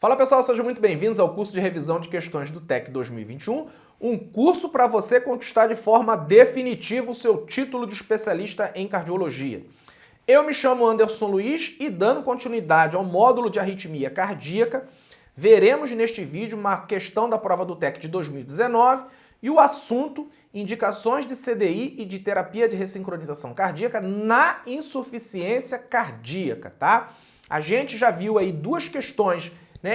Fala pessoal, sejam muito bem-vindos ao curso de revisão de questões do TEC 2021, um curso para você conquistar de forma definitiva o seu título de especialista em cardiologia. Eu me chamo Anderson Luiz e, dando continuidade ao módulo de arritmia cardíaca, veremos neste vídeo uma questão da prova do TEC de 2019 e o assunto indicações de CDI e de terapia de ressincronização cardíaca na insuficiência cardíaca, tá? A gente já viu aí duas questões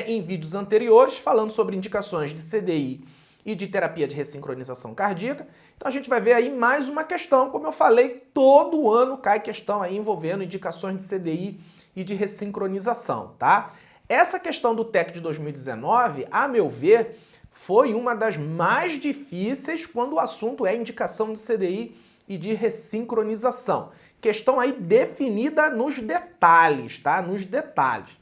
em vídeos anteriores, falando sobre indicações de CDI e de terapia de ressincronização cardíaca. Então a gente vai ver aí mais uma questão, como eu falei, todo ano cai questão aí envolvendo indicações de CDI e de ressincronização, tá? Essa questão do TEC de 2019, a meu ver, foi uma das mais difíceis quando o assunto é indicação de CDI e de ressincronização. Questão aí definida nos detalhes, tá? Nos detalhes.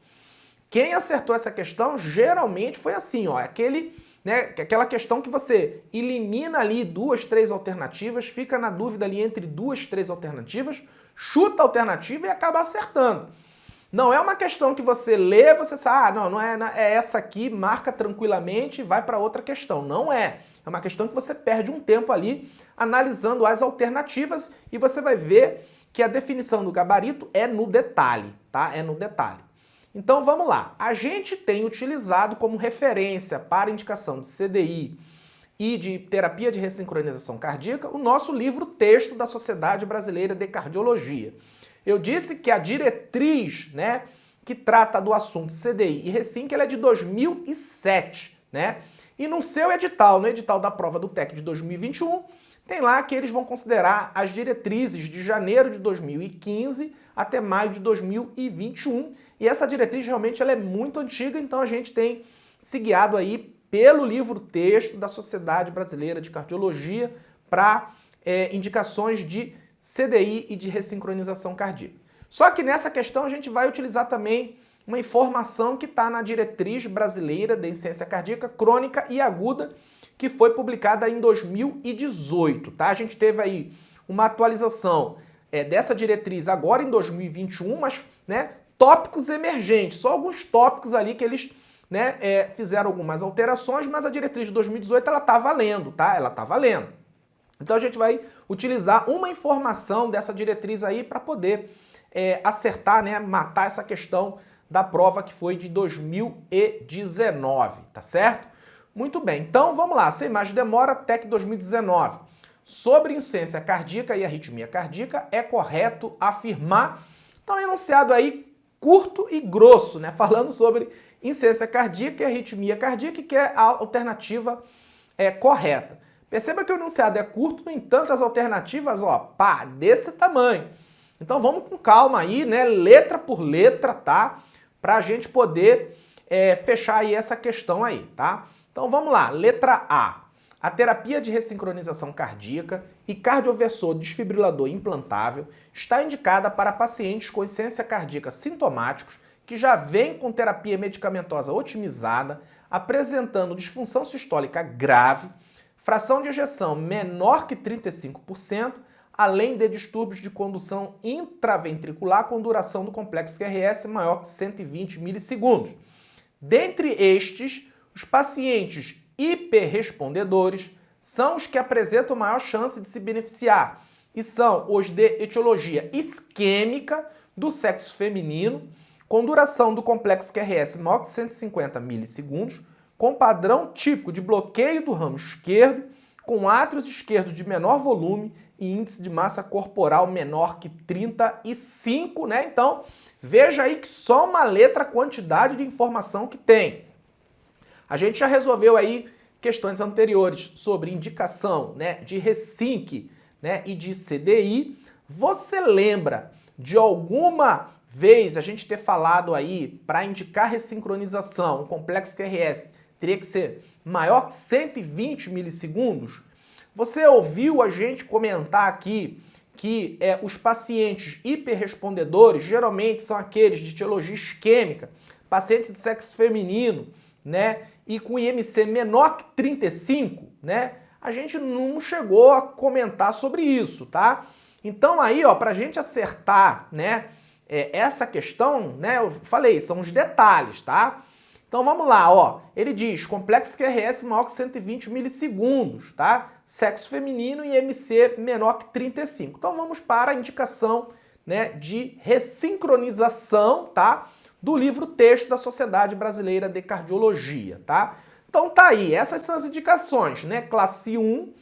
Quem acertou essa questão geralmente foi assim, ó, aquela questão que você elimina ali duas, três alternativas, fica na dúvida ali entre duas, três alternativas, chuta a alternativa e acaba acertando. Não é uma questão que você lê, você sabe, não é essa aqui, marca tranquilamente e vai para outra questão. Não é. É uma questão que você perde um tempo ali analisando as alternativas e você vai ver que a definição do gabarito é no detalhe, tá? É no detalhe. Então vamos lá, a gente tem utilizado como referência para indicação de CDI e de terapia de ressincronização cardíaca o nosso livro-texto da Sociedade Brasileira de Cardiologia. Eu disse que a diretriz, que trata do assunto CDI e Ressinc, ela é de 2007, E no seu edital, no edital da prova do TEC de 2021, tem lá que eles vão considerar as diretrizes de janeiro de 2015 até maio de 2021. E essa diretriz realmente ela é muito antiga, então a gente tem se guiado aí pelo livro-texto da Sociedade Brasileira de Cardiologia para indicações de CDI e de ressincronização cardíaca. Só que nessa questão a gente vai utilizar também uma informação que está na Diretriz Brasileira de Insuficiência Cardíaca Crônica e Aguda, que foi publicada em 2018, tá? A gente teve aí uma atualização dessa diretriz agora em 2021, mas, tópicos emergentes, só alguns tópicos ali que eles, fizeram algumas alterações, mas a diretriz de 2018 ela tá valendo, tá? Ela tá valendo. Então a gente vai utilizar uma informação dessa diretriz aí para poder acertar, matar essa questão da prova que foi de 2019, tá certo? Muito bem, então vamos lá, sem mais demora, TEC 2019. Sobre insuficiência cardíaca e arritmia cardíaca, é correto afirmar. Então, enunciado aí curto e grosso, falando sobre insuficiência cardíaca e arritmia cardíaca, que é a alternativa correta. Perceba que o enunciado é curto, no entanto, as alternativas, desse tamanho. Então, vamos com calma aí, letra por letra, tá? Para a gente poder fechar aí essa questão aí, tá? Então vamos lá, letra A. A terapia de ressincronização cardíaca e cardioversor desfibrilador implantável está indicada para pacientes com insuficiência cardíaca sintomáticos que já vêm com terapia medicamentosa otimizada, apresentando disfunção sistólica grave, fração de ejeção menor que 35%, além de distúrbios de condução intraventricular com duração do complexo QRS maior que 120 milissegundos. Dentre estes, os pacientes hiperrespondedores são os que apresentam maior chance de se beneficiar e são os de etiologia isquêmica do sexo feminino, com duração do complexo QRS maior que 150 milissegundos, com padrão típico de bloqueio do ramo esquerdo, com átrios esquerdos de menor volume e índice de massa corporal menor que 35, Então, veja aí que só uma letra a quantidade de informação que tem. A gente já resolveu aí questões anteriores sobre indicação de Ressinc e de CDI. Você lembra de alguma vez a gente ter falado aí para indicar ressincronização, um complexo QRS teria que ser maior que 120 milissegundos? Você ouviu a gente comentar aqui que os pacientes hiperrespondedores geralmente são aqueles de etiologia isquêmica, pacientes de sexo feminino, e com IMC menor que 35, a gente não chegou a comentar sobre isso, tá? Então aí, pra gente acertar, essa questão, eu falei, são os detalhes, tá? Então vamos lá, ó. Ele diz, complexo QRS maior que 120 milissegundos, tá? Sexo feminino e MC menor que 35. Então vamos para a indicação, né, de ressincronização, tá? Do livro texto da Sociedade Brasileira de Cardiologia, tá? Então tá aí, essas são as indicações, né? Classe 1,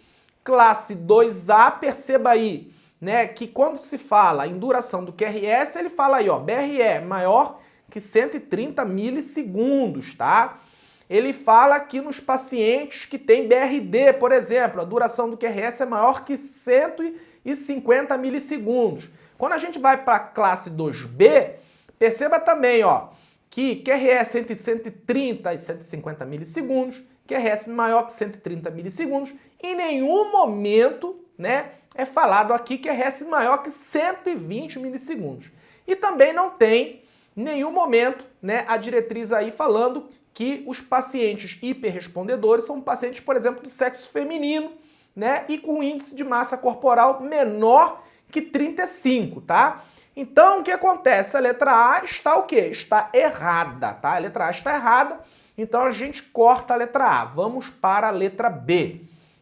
classe 2A, perceba aí, né, que quando se fala em duração do QRS, ele fala aí, ó, BRE maior que 130 milissegundos, tá? Ele fala que nos pacientes que têm BRD, por exemplo, a duração do QRS é maior que 150 milissegundos. Quando a gente vai para a classe 2B, perceba também, ó, que QRS entre 130 e 150 milissegundos, QRS maior que 130 milissegundos, em nenhum momento, né, é falado aqui QRS maior que 120 milissegundos. E também não tem nenhum momento, né, a diretriz aí falando que os pacientes hiperrespondedores são pacientes, por exemplo, do sexo feminino, né, e com índice de massa corporal menor que 35, tá? Então, o que acontece? A letra A está o quê? Está errada, tá? A letra A está errada, então a gente corta a letra A. Vamos para a letra B.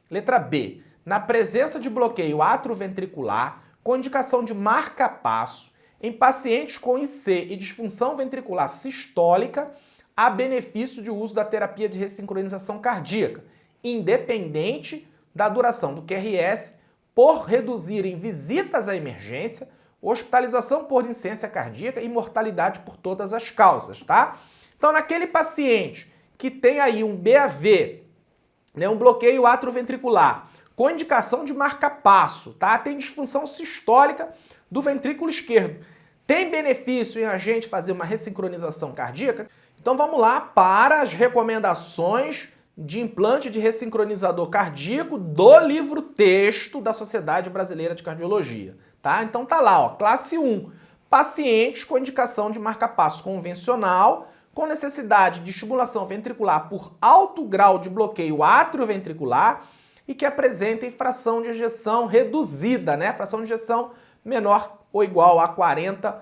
Letra B. Na presença de bloqueio atrioventricular, com indicação de marca-passo, em pacientes com IC e disfunção ventricular sistólica, há benefício de uso da terapia de ressincronização cardíaca, independente da duração do QRS, por reduzirem visitas à emergência, hospitalização por insuficiência cardíaca e mortalidade por todas as causas, tá? Então, naquele paciente que tem aí um BAV, né, um bloqueio atrioventricular, com indicação de marca-passo, tá? Tem disfunção sistólica do ventrículo esquerdo. Tem benefício em a gente fazer uma ressincronização cardíaca? Então vamos lá para as recomendações de implante de ressincronizador cardíaco do livro texto da Sociedade Brasileira de Cardiologia, tá? Então tá lá, ó, classe 1, pacientes com indicação de marca-passo convencional, com necessidade de estimulação ventricular por alto grau de bloqueio atrioventricular e que apresentem fração de ejeção reduzida, né? Fração de ejeção menor ou igual a 40%,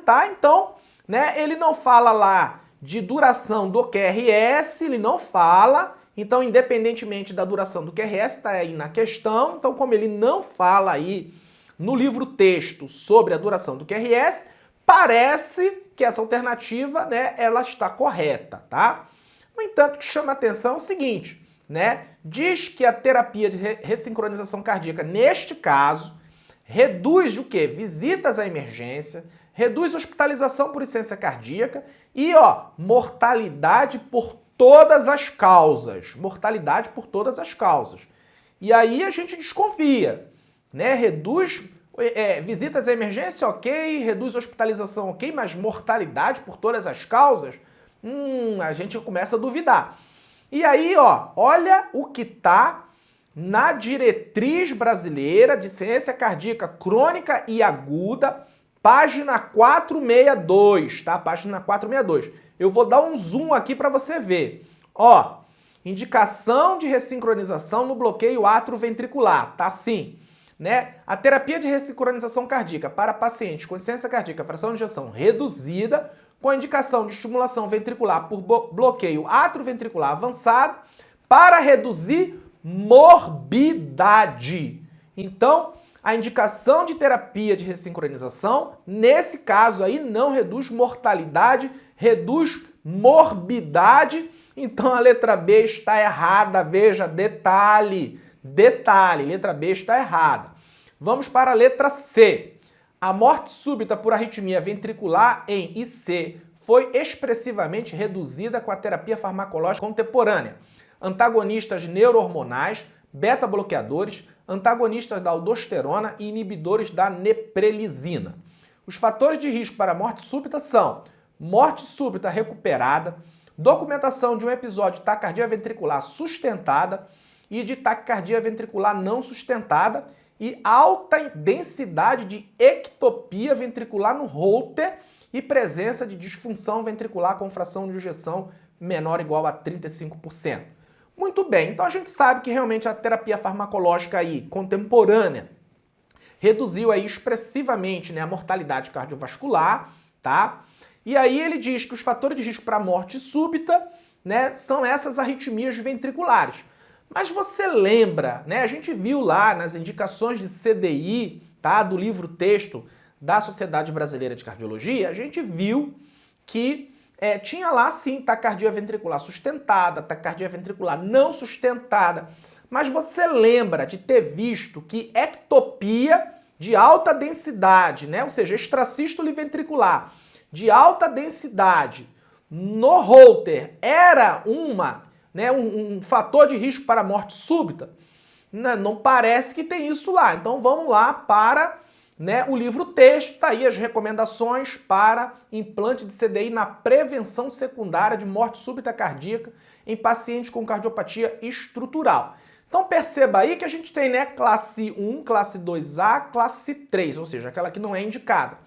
tá? Então, né, ele não fala lá de duração do QRS, ele não fala, então independentemente da duração do QRS, está aí na questão, então como ele não fala aí no livro texto sobre a duração do QRS, parece que essa alternativa, né, ela está correta, tá? No entanto, o que chama a atenção é o seguinte, né, diz que a terapia de ressincronização cardíaca, neste caso, reduz o quê? Visitas à emergência, reduz hospitalização por insuficiência cardíaca e, ó, mortalidade por todas as causas. Mortalidade por todas as causas. E aí a gente desconfia, né? Reduz visitas à emergência, ok, reduz hospitalização, ok, mas mortalidade por todas as causas? A gente começa a duvidar. E aí, ó, olha o que tá na diretriz brasileira de ciência cardíaca crônica e aguda, página 462, tá? Página 462. Eu vou dar um zoom aqui para você ver. Ó, indicação de ressincronização no bloqueio atrioventricular, tá assim, né? A terapia de ressincronização cardíaca para pacientes com insuficiência cardíaca, fração de ejeção reduzida, com a indicação de estimulação ventricular por bloqueio atrioventricular avançado, para reduzir morbidade. Então, a indicação de terapia de ressincronização, nesse caso aí, não reduz mortalidade, reduz morbidade. Então, a letra B está errada. Veja, detalhe, letra B está errada. Vamos para a letra C. A morte súbita por arritmia ventricular em IC foi expressivamente reduzida com a terapia farmacológica contemporânea. Antagonistas neurohormonais, beta-bloqueadores, antagonistas da aldosterona e inibidores da neprelizina. Os fatores de risco para morte súbita são morte súbita recuperada, documentação de um episódio de taquicardia ventricular sustentada e de taquicardia ventricular não sustentada e alta densidade de ectopia ventricular no Holter e presença de disfunção ventricular com fração de ejeção menor ou igual a 35%. Muito bem, então a gente sabe que realmente a terapia farmacológica aí, contemporânea, reduziu aí expressivamente, né, a mortalidade cardiovascular, tá? E aí ele diz que os fatores de risco para morte súbita, né, são essas arritmias ventriculares. Mas você lembra, né, a gente viu lá nas indicações de CDI, tá, do livro texto da Sociedade Brasileira de Cardiologia, a gente viu que tinha lá sim taquicardia ventricular sustentada, taquicardia ventricular não sustentada. Mas você lembra de ter visto que ectopia de alta densidade, né, ou seja, extrasístole ventricular de alta densidade no Holter era um fator de risco para morte súbita? Não parece que tem isso lá. Então vamos lá para, né, o livro texto, tá aí as recomendações para implante de CDI na prevenção secundária de morte súbita cardíaca em pacientes com cardiopatia estrutural. Então perceba aí que a gente tem, né, classe 1, classe 2A, classe 3, ou seja, aquela que não é indicada.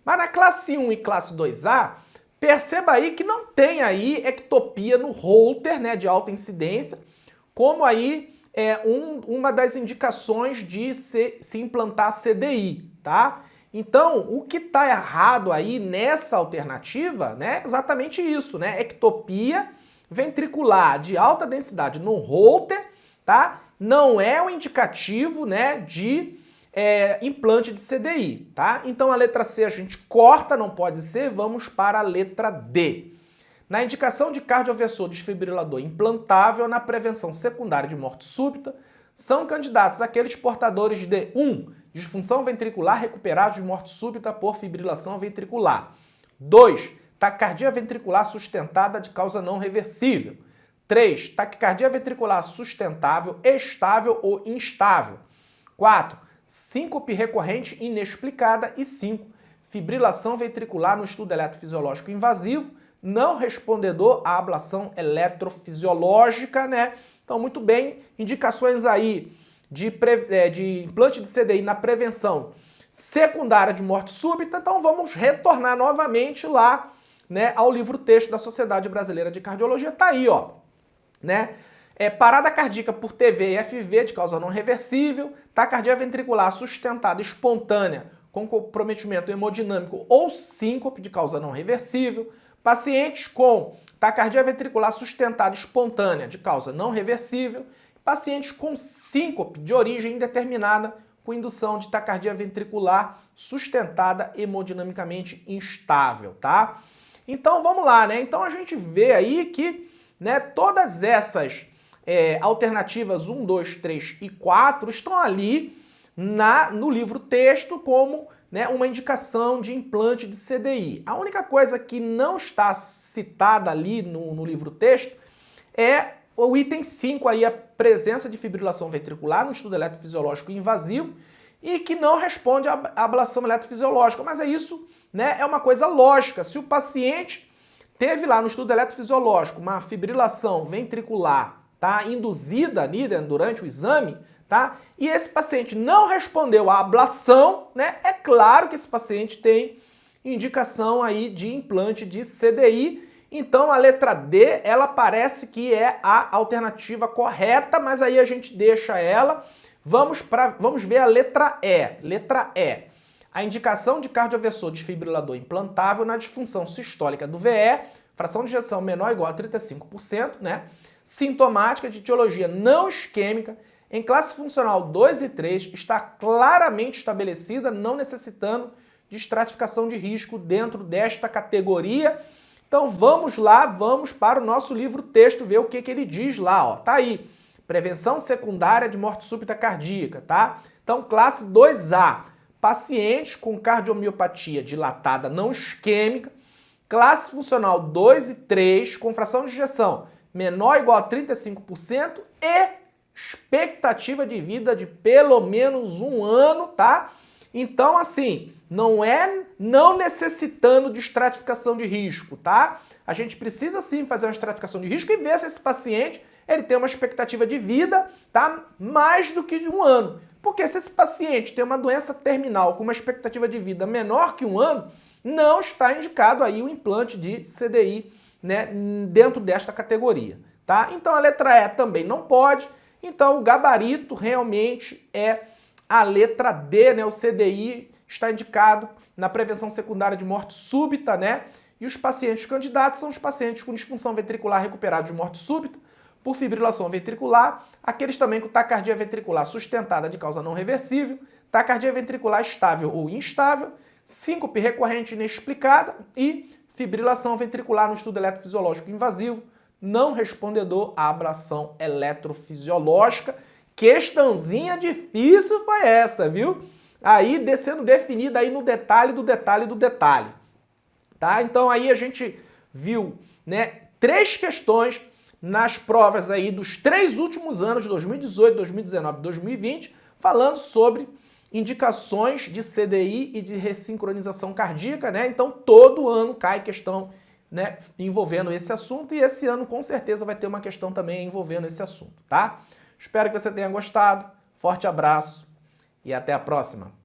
Mas na classe 1 e classe 2A, perceba aí que não tem aí ectopia no Holter, né, de alta incidência, como aí uma das indicações de se implantar CDI, tá? Então, o que está errado aí nessa alternativa, né, é exatamente isso, né? Ectopia ventricular de alta densidade no Holter, tá? Não é um indicativo, né, de implante de CDI, tá? Então a letra C a gente corta, não pode ser, vamos para a letra D. Na indicação de cardioversor desfibrilador implantável na prevenção secundária de morte súbita, são candidatos aqueles portadores de 1. Disfunção ventricular recuperada de morte súbita por fibrilação ventricular. 2. Taquicardia ventricular sustentada de causa não reversível. 3. Taquicardia ventricular sustentável, estável ou instável. 4. Síncope recorrente inexplicada. E 5. Fibrilação ventricular no estudo eletrofisiológico invasivo, não respondedor à ablação eletrofisiológica, né? Então, muito bem, indicações aí de implante de CDI na prevenção secundária de morte súbita. Então, vamos retornar novamente lá, né, ao livro texto da Sociedade Brasileira de Cardiologia. Tá aí, ó, né? Parada cardíaca por TV e FV de causa não reversível, taquicardia ventricular sustentada espontânea com comprometimento hemodinâmico ou síncope de causa não reversível, pacientes com taquicardia ventricular sustentada espontânea de causa não reversível, pacientes com síncope de origem indeterminada com indução de taquicardia ventricular sustentada hemodinamicamente instável, tá? Então vamos lá, né? Então a gente vê aí que, né, todas essas alternativas 1, 2, 3 e 4 estão ali no livro texto como, né, uma indicação de implante de CDI. A única coisa que não está citada ali no livro texto é o item 5, aí, a presença de fibrilação ventricular no estudo eletrofisiológico invasivo e que não responde à ablação eletrofisiológica. Mas isso, né, é uma coisa lógica. Se o paciente teve lá no estudo eletrofisiológico uma fibrilação ventricular, tá, induzida ali, né, durante o exame, tá, e esse paciente não respondeu à ablação, né, é claro que esse paciente tem indicação aí de implante de CDI. Então a letra D, ela parece que é a alternativa correta, mas aí a gente deixa ela. Vamos ver a letra E. Letra E. A indicação de cardioversor desfibrilador implantável na disfunção sistólica do VE, fração de ejeção menor ou igual a 35%, né? Sintomática de etiologia não isquêmica, em classe funcional 2 e 3, está claramente estabelecida, não necessitando de estratificação de risco dentro desta categoria. Então vamos lá, vamos para o nosso livro texto, ver o que ele diz lá, ó. Tá aí, prevenção secundária de morte súbita cardíaca, tá? Então classe 2A, pacientes com cardiomiopatia dilatada não isquêmica, classe funcional 2 e 3, com fração de ejeção menor ou igual a 35% e expectativa de vida de pelo menos 1 ano, tá? Então, assim, não necessitando de estratificação de risco, tá? A gente precisa sim fazer uma estratificação de risco e ver se esse paciente ele tem uma expectativa de vida, tá, mais do que de 1 ano. Porque se esse paciente tem uma doença terminal com uma expectativa de vida menor que 1 ano, não está indicado aí o implante de CDI, né, dentro desta categoria, tá? Então a letra E também não pode. Então o gabarito realmente é a letra D, né? O CDI está indicado na prevenção secundária de morte súbita, né? E os pacientes candidatos são os pacientes com disfunção ventricular recuperada de morte súbita, por fibrilação ventricular, aqueles também com taquicardia ventricular sustentada de causa não reversível, taquicardia ventricular estável ou instável, síncope recorrente inexplicada e fibrilação ventricular no estudo eletrofisiológico invasivo, não respondedor à ablação eletrofisiológica. Questãozinha difícil foi essa, viu? Aí sendo definida aí no detalhe do detalhe do detalhe. Tá? Então aí a gente viu, né, 3 questões nas provas aí dos 3 últimos anos, 2018, 2019 e 2020, falando sobre indicações de CDI e de ressincronização cardíaca, né? Então todo ano cai questão, né, envolvendo esse assunto e esse ano com certeza vai ter uma questão também envolvendo esse assunto, tá? Espero que você tenha gostado, forte abraço e até a próxima!